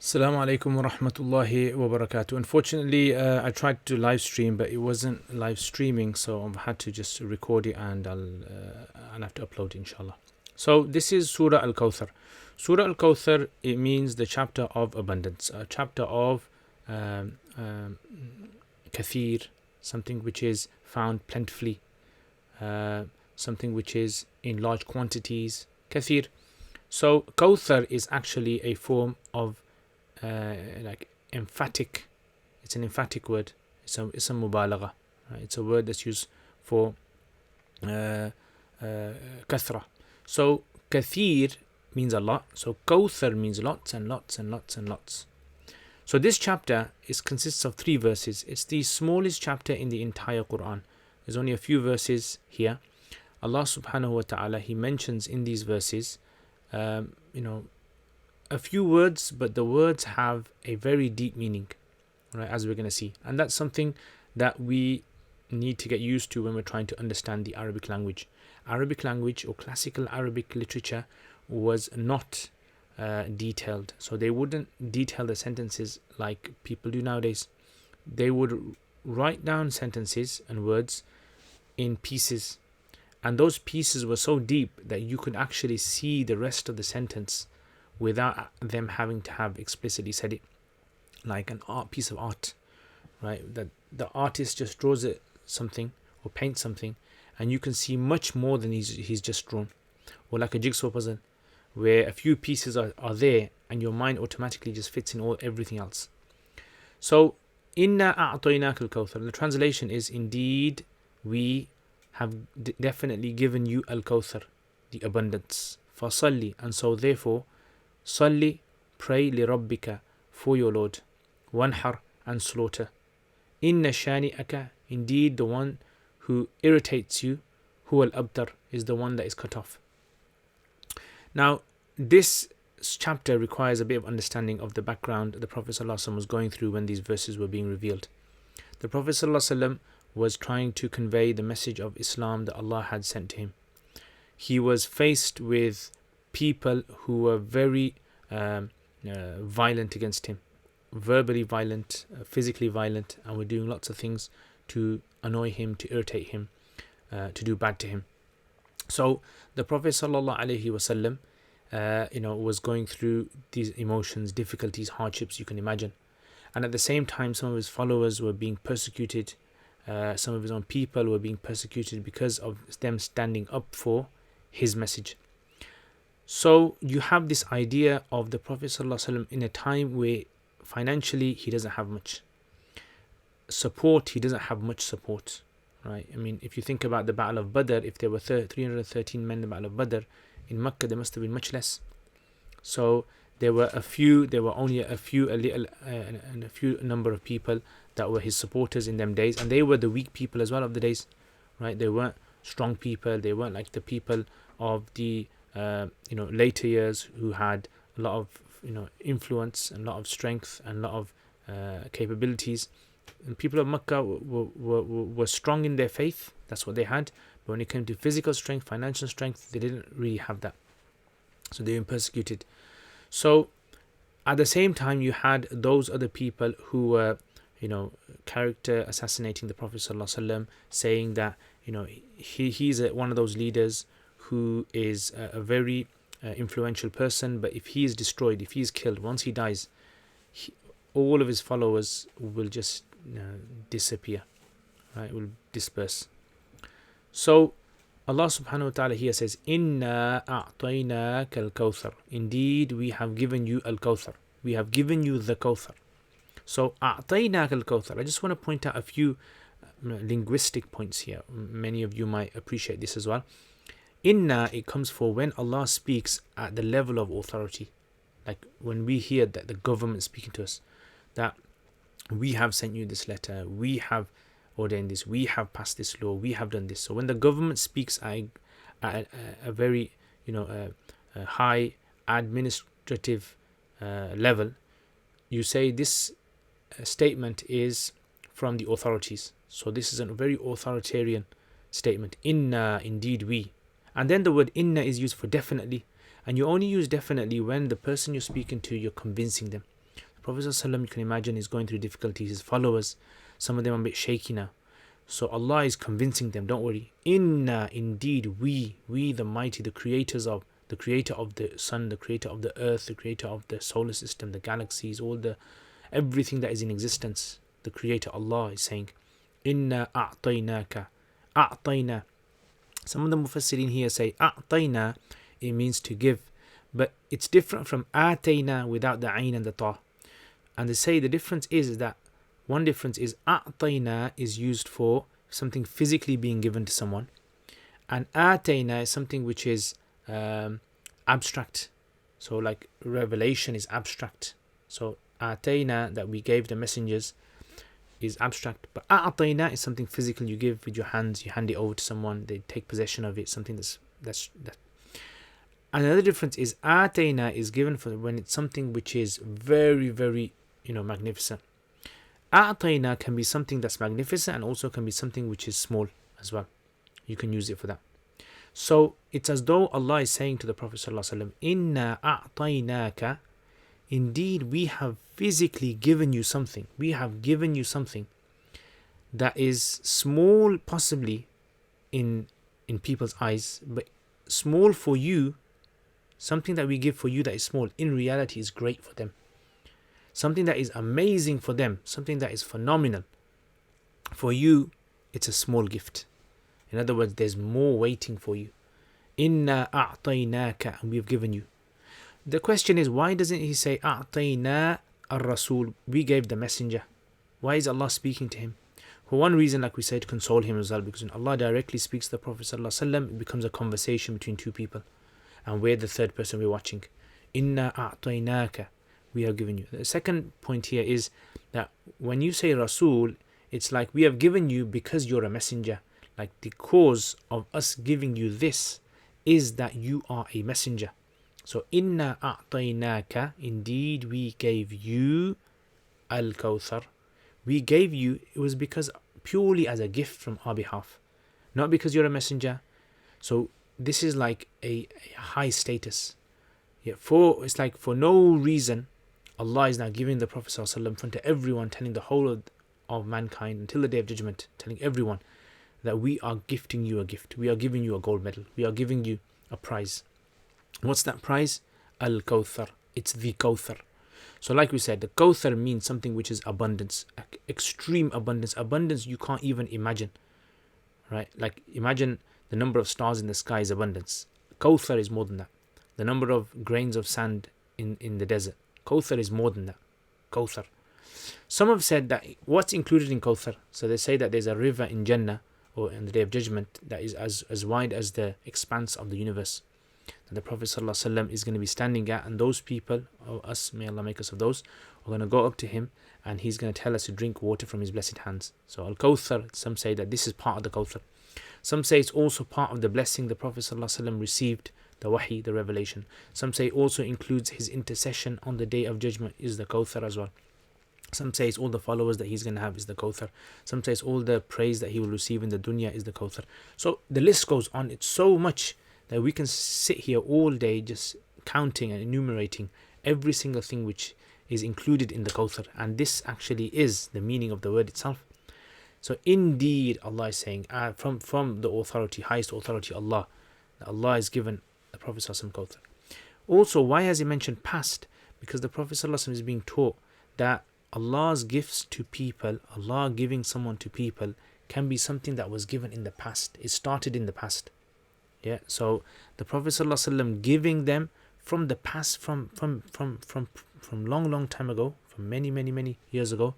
Assalamu alaikum wa rahmatullahi wa barakatuh. Unfortunately, I tried to live stream, but it wasn't live streaming, so I've had to just record it and I'll have to upload it, inshallah. So this is Surah al-Kawthar. Surah al-Kawthar, it means the chapter of abundance, a chapter of kathir, something which is found plentifully, something which is in large quantities, kathir. So Kawthar is actually a form of like emphatic. It's an emphatic word. It's a mubalagha. Right? It's a word that's used for kathra. So kathir means a lot. So Kawthar means lots and lots and lots and lots. So this chapter consists of 3 verses. It's the smallest chapter in the entire Quran. There's only a few verses here. Allah subhanahu wa ta'ala, He mentions in these verses a few words, but the words have a very deep meaning, right, as we're going to see. And that's something that we need to get used to when we're trying to understand the Arabic language. Arabic language or classical Arabic literature was not detailed. So they wouldn't detail the sentences like people do nowadays. They would write down sentences and words in pieces. And those pieces were so deep that you could actually see the rest of the sentence without them having to have explicitly said it, like an art piece of art, right? That the artist just draws it something or paints something, and you can see much more than he's just drawn. Or like a jigsaw puzzle, where a few pieces are there, and your mind automatically just fits in everything else. So, Inna a'taynak al-Kawthar. The translation is, indeed, we have definitely given you al-Kawthar, the abundance. Fasalli, and so therefore, Salli, pray li rabbika, for your Lord. Wanhar, and slaughter. Inna shani'aka, indeed the one who irritates you, huwa al-abtar, is the one that is cut off. Now, this chapter requires a bit of understanding of the background the Prophet ﷺ was going through when these verses were being revealed. The Prophet ﷺ was trying to convey the message of Islam that Allah had sent to him. He was faced with people who were very violent against him, verbally violent, physically violent, and were doing lots of things to annoy him, to irritate him, to do bad to him. So the Prophet ﷺ, was going through these emotions, difficulties, hardships you can imagine, and at the same time, some of his followers were being persecuted. Some of his own people were being persecuted because of them standing up for his message. So you have this idea of the Prophet ﷺ in a time where financially he doesn't have much support. He doesn't have much support, right? I mean, if you think about the Battle of Badr, if there were 313 men in the Battle of Badr, in Mecca there must have been much less. So there were only a few number of people that were his supporters in them days, and they were the weak people as well of the days, right? They weren't strong people. They weren't like the people of the later years who had a lot of influence and a lot of strength and a lot of capabilities. And people of Mecca were strong in their faith. That's what they had. But when it came to physical strength, financial strength, they didn't really have that. So they were persecuted. So at the same time, you had those other people who were character assassinating the Prophet ﷺ, saying that he's one of those leaders who is a very influential person, but if he is destroyed, if he is killed, once he dies, all of his followers will just disappear, right? Will disperse. So Allah subhanahu wa ta'ala here says, Inna a'taynaka al-Kawthar. Indeed, we have given you al-Kawthar. We have given you the Kawthar. So a'taynaka al-Kawthar. I just want to point out a few linguistic points here. Many of you might appreciate this as well. Inna, it comes for when Allah speaks at the level of authority. Like when we hear that the government speaking to us, that we have sent you this letter, we have ordained this, we have passed this law, we have done this. So when the government speaks at a very high administrative level, you say this statement is from the authorities. So this is a very authoritarian statement. Inna, indeed we. And then the word inna is used for definitely. And you only use definitely when the person you're speaking to, you're convincing them. Prophet ﷺ, you can imagine, is going through difficulties. His followers, some of them are a bit shaky now. So Allah is convincing them, don't worry. Inna, indeed, we the mighty, the creator of the sun, the creator of the earth, the creator of the solar system, the galaxies, everything that is in existence. The creator Allah is saying, Inna a'tainaka. A'tayna. Some of the mufassirin here say a'tayna, it means to give, but it's different from atayna without the ayn and the ta. And they say the difference is that one difference is a'tayna is used for something physically being given to someone, and atayna is something which is abstract. So like revelation is abstract. So atayna, that we gave the messengers, is abstract, but a'tayna is something physical. You give with your hands, you hand it over to someone, they take possession of it, something that's. Another difference is atayna is given for when it's something which is very, very, magnificent. A'tayna can be something that's magnificent and also can be something which is small as well. You can use it for that. So it's as though Allah is saying to the Prophet ﷺ, Inna a'taynaka, indeed we have physically given you something. We have given you something that is small possibly in people's eyes, but small for you. Something that we give for you that is small, in reality is great for them. Something that is amazing for them, something that is phenomenal. For you, it's a small gift. In other words, there's more waiting for you. Inna a'taynaka, and we have given you. The question is, why doesn't he say a'tayna ar-rasul? We gave the messenger. Why is Allah speaking to him? For one reason, like we said, to console him as well, because when Allah directly speaks to the Prophet ﷺ, it becomes a conversation between two people. And we're the third person we're watching. Inna a'taynaka, we have given you. The second point here is that when you say Rasul, it's like we have given you because you're a messenger. Like the cause of us giving you this is that you are a messenger. So Inna a'taynaka, indeed we gave you al-Kawthar. We gave you, it was because purely as a gift from our behalf, not because you're a messenger. So this is like a high status. It's like for no reason, Allah is now giving the Prophet ﷺ in front of everyone, telling the whole of mankind until the Day of Judgment, telling everyone that we are gifting you a gift. We are giving you a gold medal. We are giving you a prize. What's that prize? Al-Kawthar. It's the Kawthar. So like we said, the Kawthar means something which is abundance, extreme abundance, abundance you can't even imagine. Right? Like imagine the number of stars in the sky is abundance. Kawthar is more than that. The number of grains of sand in the desert. Kawthar is more than that. Kawthar. Some have said that what's included in Kawthar. So they say that there's a river in Jannah or in the Day of Judgment that is as wide as the expanse of the universe. That the Prophet ﷺ is going to be standing at, and those people, us, may Allah make us of those, are going to go up to him and he's going to tell us to drink water from his blessed hands. So al-Kawthar, some say that this is part of the Kawthar. Some say it's also part of the blessing the Prophet ﷺ received, the wahi, the revelation. Some say it also includes his intercession on the Day of Judgment is the Kawthar as well. Some say it's all the followers that he's going to have is the Kawthar. Some say it's all the praise that he will receive in the dunya is the Kawthar. So the list goes on. It's so much that we can sit here all day just counting and enumerating every single thing which is included in the Kawthar. And this actually is the meaning of the word itself. So indeed, Allah is saying, from the authority, highest authority, Allah, that Allah has given the Prophet ﷺ Kawthar. Also, why has he mentioned past? Because the Prophet ﷺ is being taught that Allah's gifts to people, Allah giving someone to people, can be something that was given in the past. It started in the past. Yeah. So the Prophet ﷺ giving them from the past, from long time ago, from many years ago.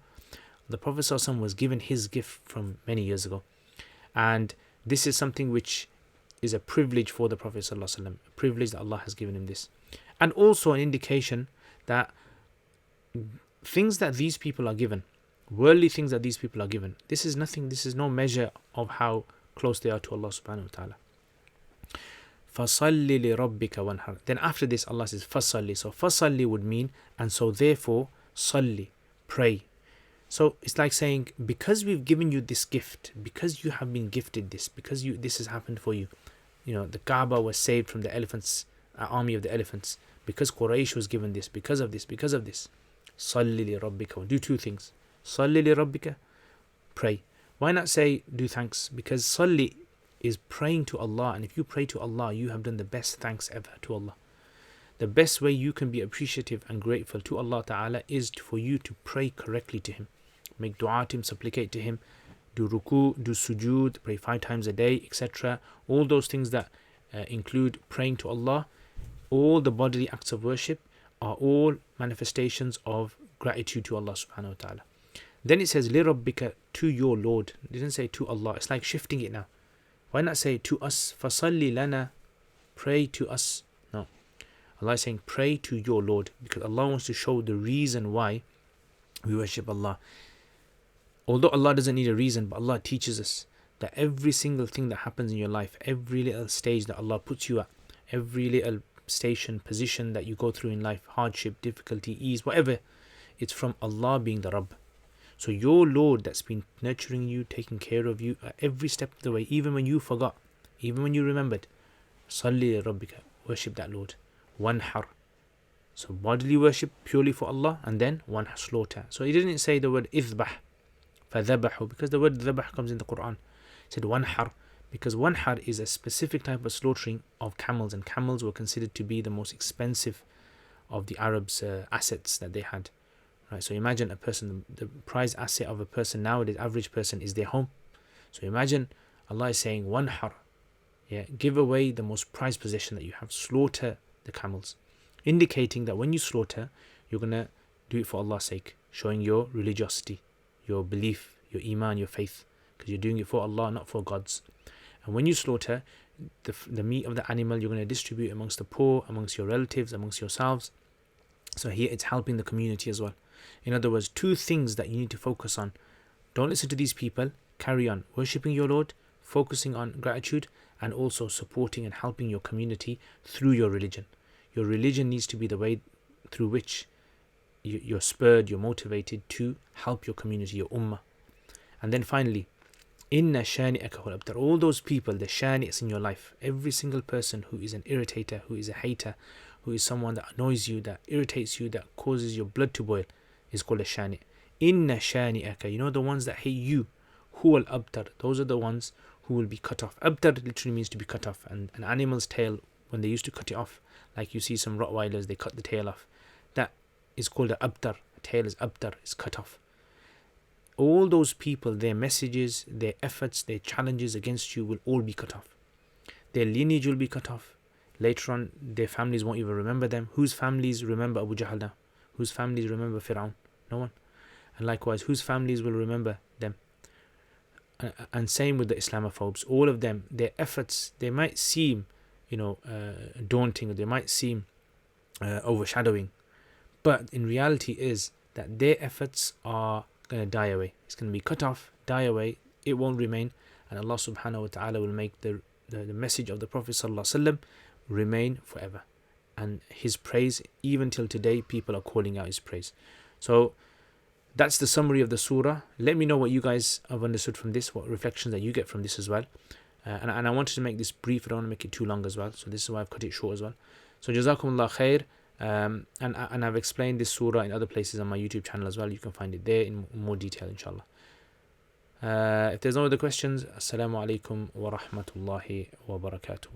The Prophet ﷺ was given his gift from many years ago. And this is something which is a privilege for the Prophet ﷺ, a privilege that Allah has given him this. And also an indication that things that these people are given, worldly things that these people are given, this is nothing, this is no measure of how close they are to Allah subhanahu wa ta'ala. فَصَلِّ لِرَبِّكَ وَانْحَرْ. Then after this Allah says فَصَلِّ. So فَصَلِّ would mean, and so therefore صَلِّ, pray. So it's like saying, because we've given you this gift, because you have been gifted this, because this has happened for you. The Kaaba was saved from the elephants, army of the elephants, because Quraysh was given this, because of this. Salli li rabbika. Do two things. Salli li rabbika, pray. Why not say do thanks? Because salli is praying to Allah, and if you pray to Allah, you have done the best thanks ever to Allah. The best way you can be appreciative and grateful to Allah Ta'ala is for you to pray correctly to Him. Make dua to Him, supplicate to Him, do ruku, do sujood, pray 5 times a day, etc. All those things that include praying to Allah, all the bodily acts of worship are all manifestations of gratitude to Allah Subhanahu wa Ta'ala. Then it says, لِرَبِّكَ, to your Lord. It didn't say to Allah. It's like shifting it now. Why not say to us? فَصَلِّ لَنَا, pray to us. No. Allah is saying pray to your Lord, because Allah wants to show the reason why we worship Allah. Although Allah doesn't need a reason, but Allah teaches us that every single thing that happens in your life, every little stage that Allah puts you at, every little station, position that you go through in life, hardship, difficulty, ease, whatever, it's from Allah being the Rabb. So your Lord that's been nurturing you, taking care of you at every step of the way, even when you forgot, even when you remembered, Salli Rabbika, worship that Lord. Wanhar, so bodily worship purely for Allah, and then wanhar, slaughter. So he didn't say the word izbah, fadhabahu, because the word dhabah comes in the Quran. He said wanhar, because wanhar is a specific type of slaughtering of camels, and camels were considered to be the most expensive of the Arabs' assets that they had. Right, so imagine a person, the prized asset of a person nowadays, average person, is their home. So imagine Allah is saying wanhar, give away the most prized possession that you have, slaughter the camels, indicating that when you slaughter, you're going to do it for Allah's sake, showing your religiosity, your belief, your iman, your faith, because you're doing it for Allah, not for gods. And when you slaughter, the meat of the animal, you're going to distribute amongst the poor, amongst your relatives, amongst yourselves. So here it's helping the community as well. In other words, 2 things that you need to focus on. Don't listen to these people, carry on worshipping your Lord, focusing on gratitude, and also supporting and helping your community through your religion. Your religion needs to be the way through which you're spurred, you're motivated to help your community, your ummah. And then finally, Inna shani'aka huwal abtar. All those people, the shani'as in your life, every single person who is an irritator, who is a hater, who is someone that annoys you, that irritates you, that causes your blood to boil, is called a shani'. Inna shani'aka, you know, the ones that hate you, huwal abtar, those are the ones who will be cut off. Abtar literally means to be cut off, and an animal's tail, when they used to cut it off, like you see some Rottweilers, they cut the tail off. That is called an abtar. A tail is abtar, is cut off. All those people, their messages, their efforts, their challenges against you will all be cut off. Their lineage will be cut off. Later on, their families won't even remember them. Whose families remember Abu Jahl now? Whose families remember Fir'aun? No one. And likewise, whose families will remember them? And same with the Islamophobes. All of them, their efforts, they might seem, daunting, or they might seem overshadowing, but in reality is that their efforts are going to die away. It's going to be cut off, die away. It won't remain, and Allah Subhanahu wa Taala will make the message of the Prophet Sallallahu Alaihi Wasallam remain forever, and his praise, even till today, people are calling out his praise. So that's the summary of the surah. Let me know what you guys have understood from this, what reflections that you get from this as well. And I wanted to make this brief. I don't want to make it too long as well. So this is why I've cut it short as well. So Jazakumullah khair. And I've explained this surah in other places on my YouTube channel as well. You can find it there in more detail, inshallah. If there's no other questions, Assalamu alaikum wa rahmatullahi wa barakatuh.